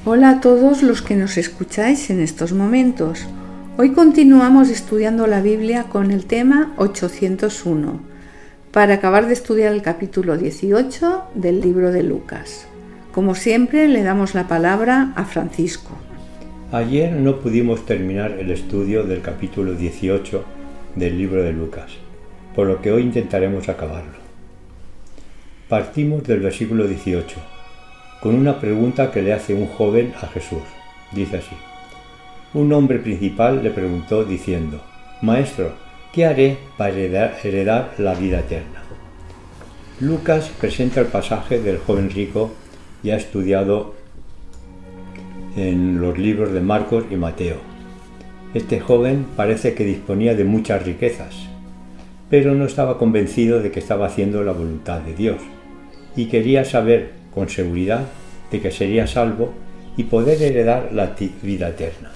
Hola a todos los que nos escucháis en estos momentos. Hoy continuamos estudiando la Biblia con el tema 801, para acabar de estudiar el capítulo 18 del libro de Lucas. Como siempre, le damos la palabra a Francisco. Ayer no pudimos terminar el estudio del capítulo 18 del libro de Lucas, por lo que hoy intentaremos acabarlo. Partimos del versículo 18, con una pregunta que le hace un joven a Jesús. Dice así: un hombre principal le preguntó diciendo: Maestro, ¿qué haré para heredar la vida eterna? Lucas presenta el pasaje del joven rico ya estudiado en los libros de Marcos y Mateo. Este joven parece que disponía de muchas riquezas, pero no estaba convencido de que estaba haciendo la voluntad de Dios y quería saber con seguridad de que sería salvo y poder heredar la vida eterna.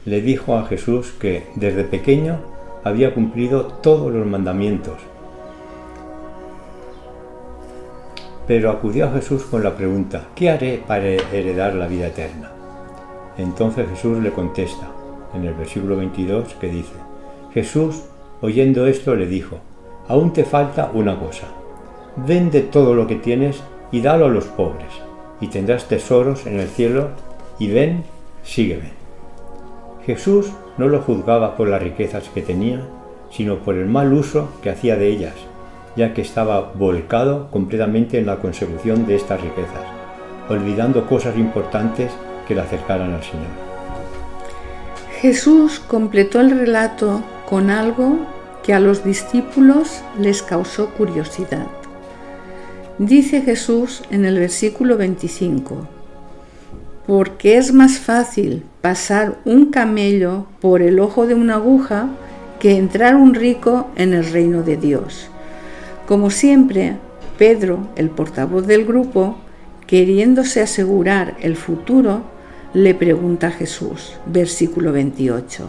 Le dijo a Jesús que desde pequeño había cumplido todos los mandamientos, pero acudió a Jesús con la pregunta: ¿qué haré para heredar la vida eterna? Entonces Jesús le contesta en el versículo 22 que dice: Jesús, oyendo esto, le dijo: aún te falta una cosa. Vende todo lo que tienes y dalo a los pobres, y tendrás tesoros en el cielo, y ven, sígueme. Jesús no lo juzgaba por las riquezas que tenía, sino por el mal uso que hacía de ellas, ya que estaba volcado completamente en la consecución de estas riquezas, olvidando cosas importantes que le acercaran al Señor. Jesús completó el relato con algo que a los discípulos les causó curiosidad. Dice Jesús en el versículo 25: porque es más fácil pasar un camello por el ojo de una aguja que entrar un rico en el reino de Dios. Como siempre, Pedro, el portavoz del grupo, queriéndose asegurar el futuro, le pregunta a Jesús, versículo 28: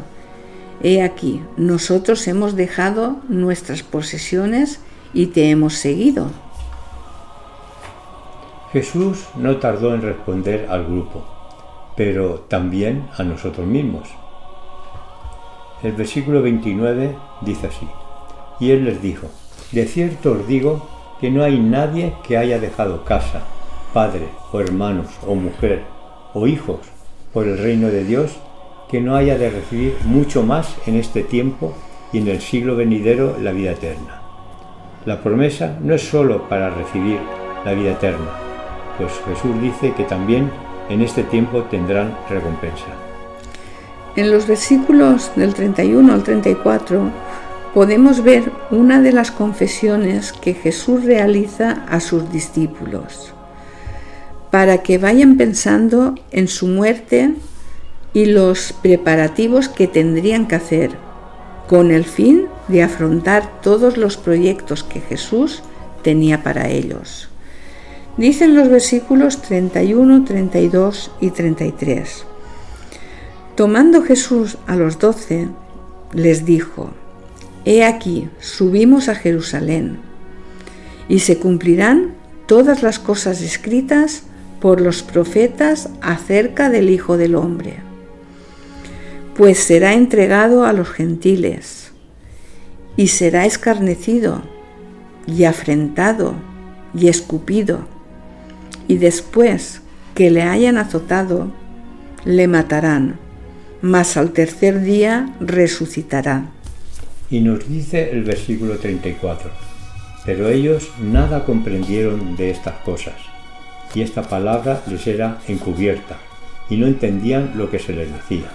He aquí, nosotros hemos dejado nuestras posesiones y te hemos seguido. Jesús no tardó en responder al grupo, pero también a nosotros mismos. El versículo 29 dice así: y él les dijo: de cierto os digo que no hay nadie que haya dejado casa, padre o hermanos o mujer o hijos por el reino de Dios, que no haya de recibir mucho más en este tiempo y en el siglo venidero la vida eterna. La promesa no es solo para recibir la vida eterna, pues Jesús dice que también en este tiempo tendrán recompensa. En los versículos del 31 al 34 podemos ver una de las confesiones que Jesús realiza a sus discípulos, para que vayan pensando en su muerte y los preparativos que tendrían que hacer, con el fin de afrontar todos los proyectos que Jesús tenía para ellos. Dicen los versículos 31, 32 y 33. Tomando Jesús a los 12, les dijo: He aquí, subimos a Jerusalén, y se cumplirán todas las cosas escritas por los profetas acerca del Hijo del Hombre. Pues será entregado a los gentiles, y será escarnecido, y afrentado, y escupido, y después que le hayan azotado, le matarán, mas al tercer día resucitará. Y nos dice el versículo 34: pero ellos nada comprendieron de estas cosas, y esta palabra les era encubierta, y no entendían lo que se les decía.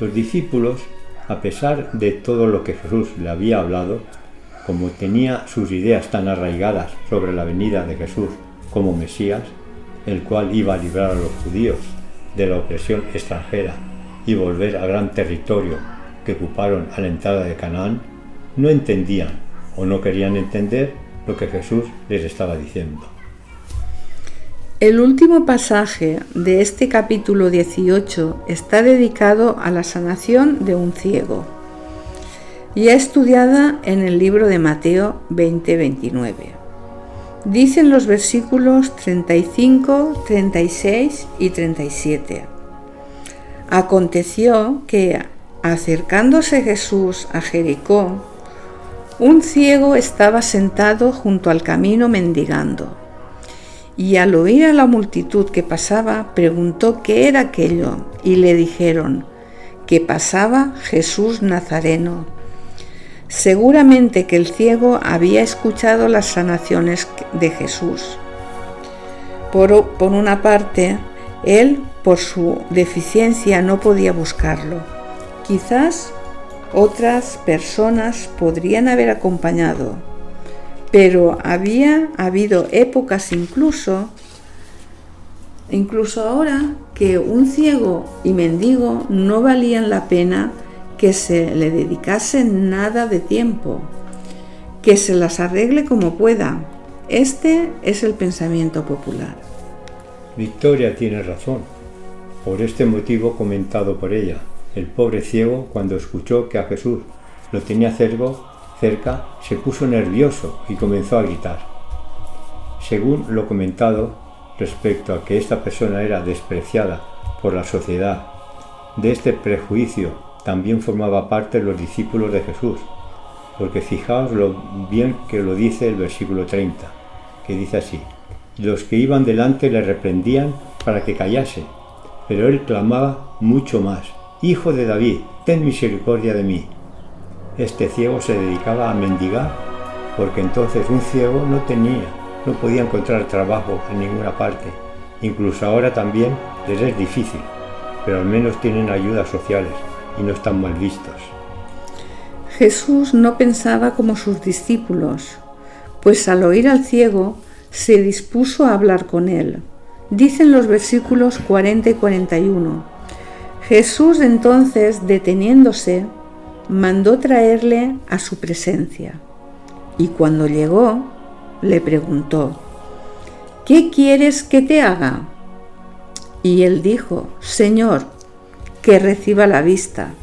Los discípulos, a pesar de todo lo que Jesús le había hablado, como tenía sus ideas tan arraigadas sobre la venida de Jesús como Mesías, el cual iba a librar a los judíos de la opresión extranjera y volver al gran territorio que ocuparon a la entrada de Canaán, no entendían o no querían entender lo que Jesús les estaba diciendo. El último pasaje de este capítulo 18 está dedicado a la sanación de un ciego, ya estudiada en el libro de Mateo 20-29. Dicen los versículos 35, 36 y 37. Aconteció que, acercándose Jesús a Jericó, un ciego estaba sentado junto al camino mendigando, y al oír a la multitud que pasaba, preguntó qué era aquello, y le dijeron que pasaba Jesús Nazareno. Seguramente que el ciego había escuchado las sanaciones de Jesús. Por una parte, él, por su deficiencia, no podía buscarlo. Quizás otras personas podrían haber acompañado, pero había habido épocas incluso ahora, que un ciego y mendigo no valían la pena que se le dedicase nada de tiempo, que se las arregle como pueda. Este es el pensamiento popular. Victoria tiene razón. Por este motivo comentado por ella, el pobre ciego, cuando escuchó que a Jesús lo tenía cerca, se puso nervioso y comenzó a gritar. Según lo comentado respecto a que esta persona era despreciada por la sociedad, de este prejuicio también formaba parte los discípulos de Jesús, porque fijaos lo bien que lo dice el versículo 30, que dice así: los que iban delante le reprendían para que callase, pero él clamaba mucho más: Hijo de David, ten misericordia de mí. Este ciego se dedicaba a mendigar, porque entonces un ciego no podía encontrar trabajo en ninguna parte. Incluso ahora también les es difícil, pero al menos tienen ayudas sociales y no están mal vistos. Jesús no pensaba como sus discípulos, pues al oír al ciego se dispuso a hablar con él. Dicen los versículos 40 y 41. Jesús entonces, deteniéndose, mandó traerle a su presencia, y cuando llegó, le preguntó: ¿qué quieres que te haga? Y él dijo: Señor, que reciba la vista.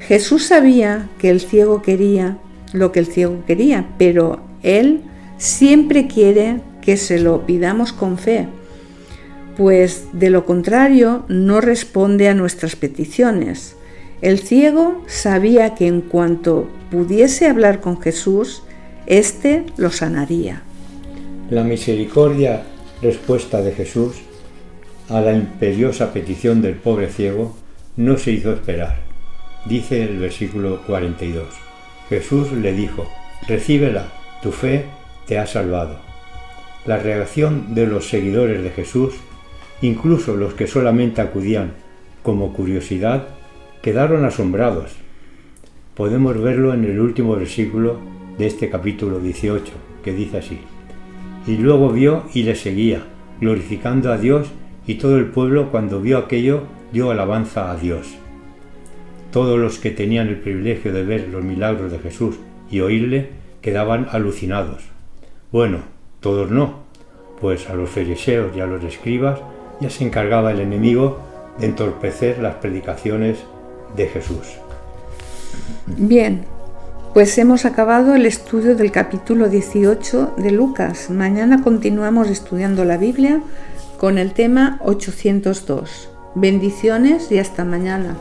Jesús sabía que el ciego quería lo que el ciego quería, pero él siempre quiere que se lo pidamos con fe, pues de lo contrario no responde a nuestras peticiones. El ciego sabía que en cuanto pudiese hablar con Jesús, éste lo sanaría. La misericordia respuesta de Jesús a la imperiosa petición del pobre ciego no se hizo esperar. Dice el versículo 42. Jesús le dijo: recíbela, tu fe te ha salvado. La reacción de los seguidores de Jesús, incluso los que solamente acudían como curiosidad, quedaron asombrados. Podemos verlo en el último versículo de este capítulo 18, que dice así: y luego vio y le seguía, glorificando a Dios, y todo el pueblo, cuando vio aquello, dio alabanza a Dios. Todos los que tenían el privilegio de ver los milagros de Jesús y oírle quedaban alucinados. Bueno, todos no, pues a los fariseos y a los escribas ya se encargaba el enemigo de entorpecer las predicaciones de Jesús. Bien, pues hemos acabado el estudio del capítulo 18 de Lucas. Mañana continuamos estudiando la Biblia con el tema 802. Bendiciones y hasta mañana.